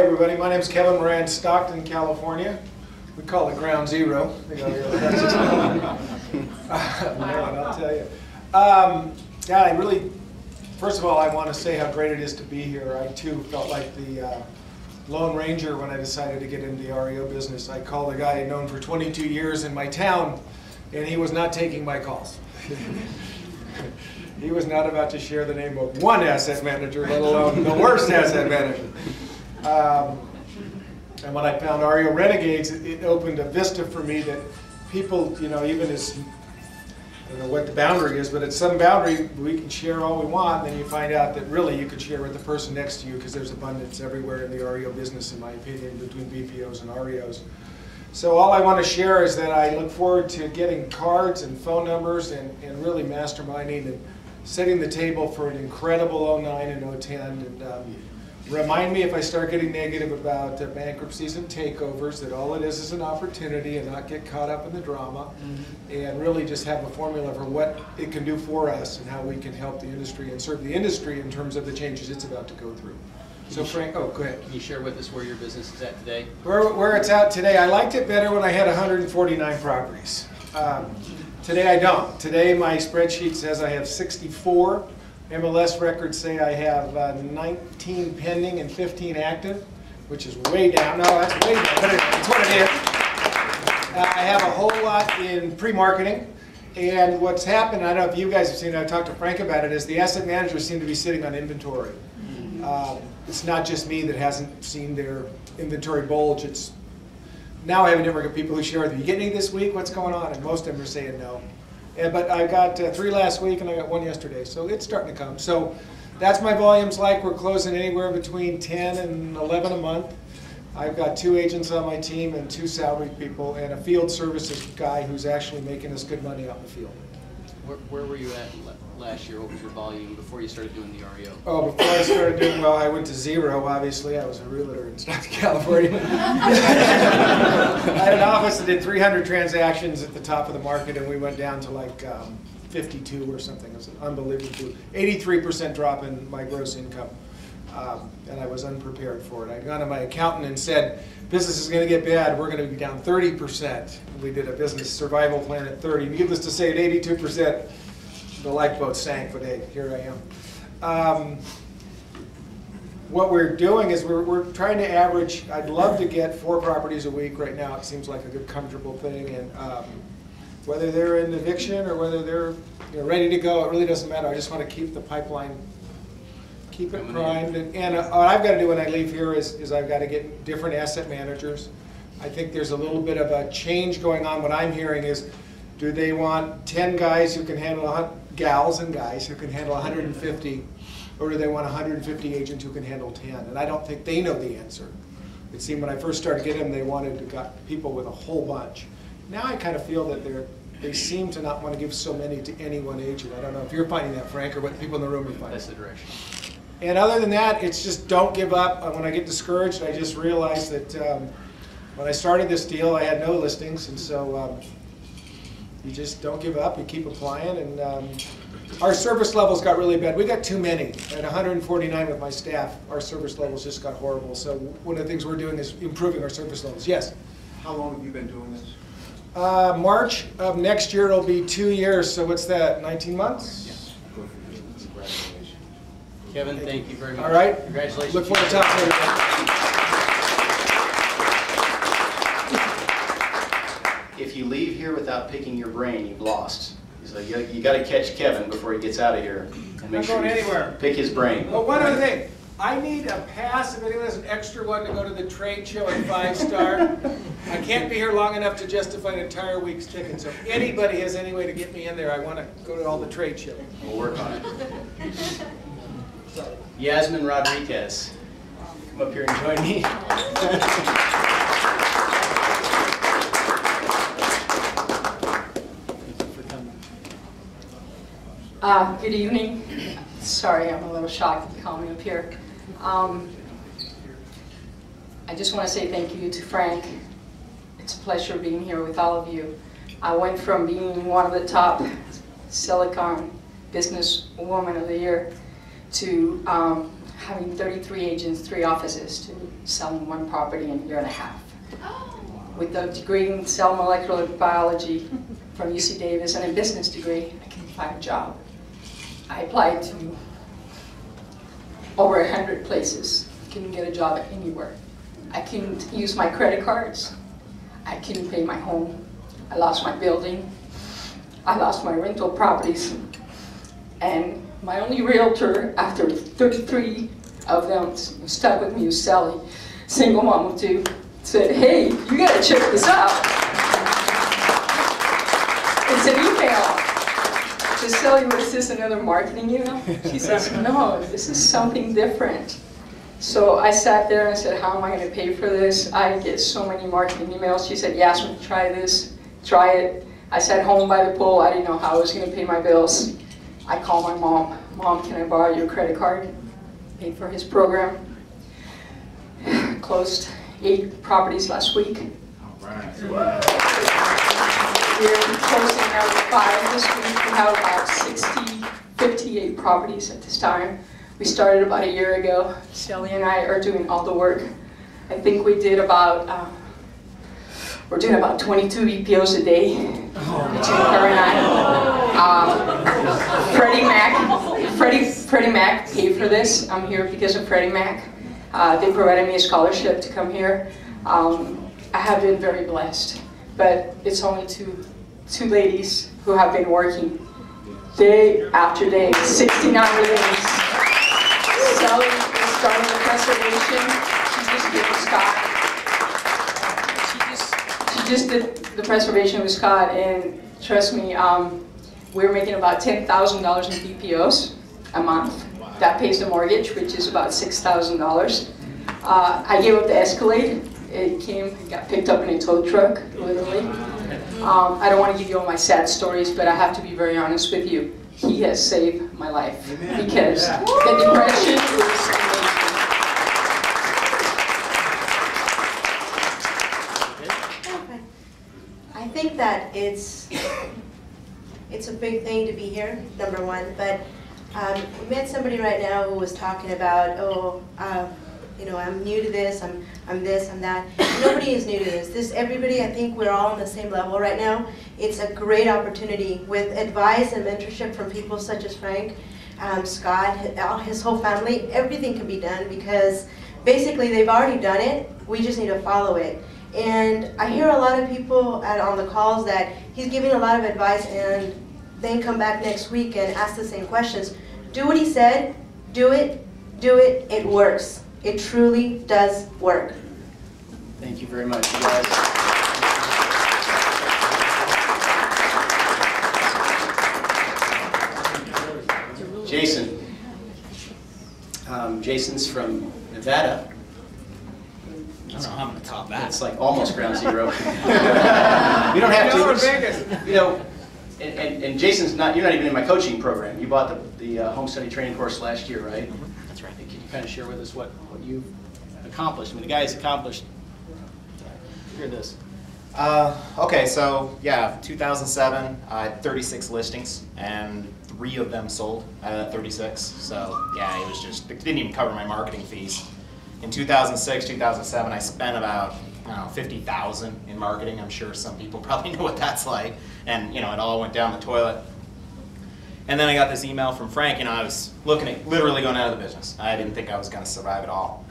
everybody, my name is Kevin. We're in Stockton, California. We call it Ground Zero. Man, I'll tell you. Yeah, I really, first of all, I want to say how great it is to be here. I too felt like the Lone Ranger when I decided to get into the REO business. I called a guy I'd known for 22 years in my town, and he was not taking my calls. He was not about to share the name of one asset manager, let alone the worst asset manager. And when I found REO Renegades, it opened a vista for me that people, you know, even as, I don't know what the boundary is, but at some boundary we can share all we want, and then you find out that really you could share with the person next to you because there's abundance everywhere in the REO business, in my opinion, between BPOs and REOs. So all I want to share is that I look forward to getting cards and phone numbers and really masterminding and setting the table for an incredible 09 and 010. And remind me if I start getting negative about bankruptcies and takeovers that all it is an opportunity and not get caught up in the drama, and really just have a formula for what it can do for us and how we can help the industry and serve the industry in terms of the changes it's about to go through. So Frank, oh, go ahead. Can you share with us where your business is at today? Where it's at today, I liked it better when I had 149 properties. Today I don't. Today my spreadsheet says I have 64. MLS records say I have 19 pending and 15 active, which is way down. No, that's way down, but it's what it is. I have a whole lot in pre-marketing. And what's happened, I don't know if you guys have seen it, I talked to Frank about it, is the asset managers seem to be sitting on inventory. It's not just me that hasn't seen their inventory bulge. It's now I have a network of people who share with me, you get any this week, what's going on? And most of them are saying no. But I got 3 last week and I got 1 yesterday, so it's starting to come. So that's my volumes like. We're closing anywhere between 10 and 11 a month. I've got 2 agents on my team and 2 salaried people and a field services guy who's actually making us good money out in the field. Where were you at last year? What was your volume before you started doing the REO? Oh, before I started doing, well, I went to 0, obviously. I was a realtor in Stockton, California. I had an office that did 300 transactions at the top of the market, and we went down to like 52 or something. It was an unbelievable 83% drop in my gross income. And I was unprepared for it. I got to my accountant and said, business is going to get bad, we're going to be down 30%. We did a business survival plan at 30. Needless to say, at 82%, the lifeboat sank, but hey, here I am. What we're doing is we're trying to average, I'd love to get 4 properties a week right now. It seems like a good, comfortable thing. And whether they're in eviction or whether they're ready to go, it really doesn't matter. I just want to keep the pipeline, keep it primed. And what I've got to do when I leave here is I've got to get different asset managers. I think there's a little bit of a change going on. What I'm hearing is, do they want 10 guys who can handle, gals and guys who can handle 150, or do they want 150 agents who can handle 10? And I don't think they know the answer. It seemed when I first started getting them, they wanted to got people with a whole bunch. Now I kind of feel that they seem to not want to give so many to any one agent. I don't know if you're finding that, Frank, or what people in the room are finding. That's the direction. And other than that, it's just don't give up. When I get discouraged, I just realized that when I started this deal, I had no listings, and so you just don't give up. You keep applying, and our service levels got really bad. We got too many. At 149 with my staff, our service levels just got horrible. So one of the things we're doing is improving our service levels. Yes? How long have you been doing this? March of next year, it'll be 2 years. So what's that, 19 months? Yes. Congratulations. Kevin, thank you very much. All right. Congratulations. Look forward to talking to everybody. If you leave here without picking your brain, you've lost. So you got to catch Kevin before he gets out of here, and make sure you pick his brain. Well, one other thing. I need a pass if anyone has an extra one to go to the trade show at 5-star. I can't be here long enough to justify an entire week's ticket. So if anybody has any way to get me in there, I want to go to all the trade shows. We'll work on it. Yasmin Rodriguez, come up here and join me. Good evening. Sorry, I'm a little shocked to be coming up here. I just want to say thank you to Frank. It's a pleasure being here with all of you. I went from being one of the top Silicon Business Woman of the Year to having 33 agents, 3 offices, to selling 1 property in a year and a half. With a degree in cell molecular biology from UC Davis and a business degree, I couldn't find a job. I applied to over 100 places. Couldn't get a job anywhere. I couldn't use my credit cards. I couldn't pay my home. I lost my building. I lost my rental properties. And my only realtor, after 33 of them stuck with me, was Sally, single mom of 2, said, hey, you gotta check this out. It's an email. Does Sally, was this another marketing email? She says, no, this is something different. So I sat there and said, how am I gonna pay for this? I get so many marketing emails. She said, Yasmin, try this, try it. I sat home by the pool. I didn't know how I was gonna pay my bills. I called my mom. Mom, can I borrow your credit card? Paid for his program. Closed 8 properties last week. All right. We're closing out 5 this week. We have about 58 properties at this time. We started about a year ago. Sally and I are doing all the work. I think we did about, we're doing about 22 EPOs a day between her and I. Freddie Mac paid for this. I'm here because of Freddie Mac. They provided me a scholarship to come here. I have been very blessed, but it's only two ladies who have been working day after day, 69 days. Sally is starting the preservation. She just did with Scott. She just did the preservation with Scott, and trust me, we're making about $10,000 in BPOs a month. That pays the mortgage, which is about $6,000. I gave up the Escalade. It got picked up in a tow truck, literally. I don't want to give you all my sad stories, but I have to be very honest with you. He has saved my life. Because the depression was amazing. I think that it's a big thing to be here, number one, but we met somebody right now who was talking about, you know, I'm new to this, I'm this, I'm that. Nobody is new to this. Everybody, I think we're all on the same level right now. It's a great opportunity with advice and mentorship from people such as Frank, Scott, his whole family. Everything can be done because basically they've already done it. We just need to follow it. And I hear a lot of people on the calls that he's giving a lot of advice and then come back next week and ask the same questions. Do what he said, do it, it works. It truly does work. Thank you very much, you guys. Jason. Jason's from Nevada. I don't know how I'm going to top that. It's like almost ground zero. We don't have to. You know, and Jason's not, you're not even in my coaching program. You bought the home study training course last year, right? That's right. Can you kind of share with us what you've accomplished? I mean, the guy's accomplished. Hear this. Okay, so yeah, 2007, I had 36 listings, and 3 of them sold out of that 36. So yeah, it was just, it didn't even cover my marketing fees. In 2006, 2007, I spent about, I don't know, 50,000 in marketing. I'm sure some people probably know what that's like. And you know, it all went down the toilet. And then I got this email from Frank, I was looking at literally going out of the business. I didn't think I was going to survive at all.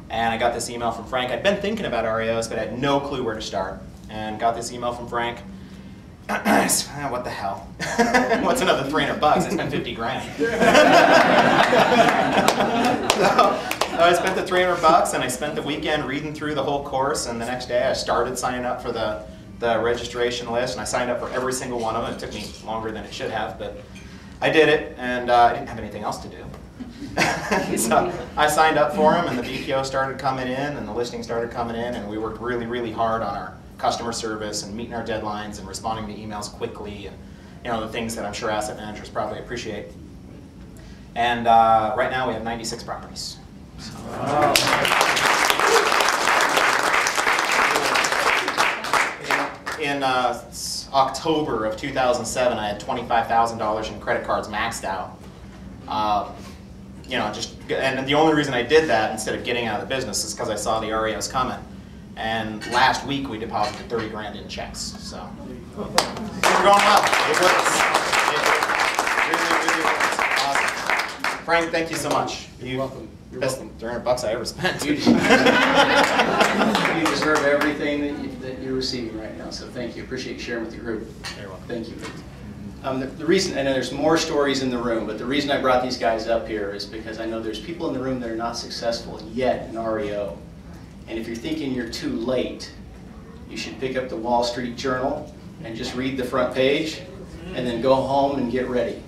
And I got this email from Frank. I'd been thinking about REOs, but I had no clue where to start. And got this email from Frank. What the hell? What's another $300 bucks? I spent 50 grand. So I spent the $300 bucks, and I spent the weekend reading through the whole course. And the next day, I started signing up for the registration list, and I signed up for every single one of them. It took me longer than it should have, but I did it, and I didn't have anything else to do. So I signed up for them, and the BPO started coming in, and the listings started coming in, and we worked really, really hard on our customer service and meeting our deadlines and responding to emails quickly, and you know, the things that I'm sure asset managers probably appreciate. And right now we have 96 properties. So, in October of 2007, I had $25,000 in credit cards maxed out. you know, and the only reason I did that instead of getting out of the business is because I saw the REOs coming. And last week we deposited 30 grand in checks. So things are going well. It works. It really works. Awesome. Frank, thank you so much. You're welcome. You're Best welcome. $300 I ever spent. You deserve everything that you're receiving right now, so thank you. Appreciate you sharing with your group. You're welcome. Thank you. The reason, I know there's more stories in the room, but the reason I brought these guys up here is because I know there's people in the room that are not successful yet in REO. And if you're thinking you're too late, you should pick up the Wall Street Journal and just read the front page, and then go home and get ready.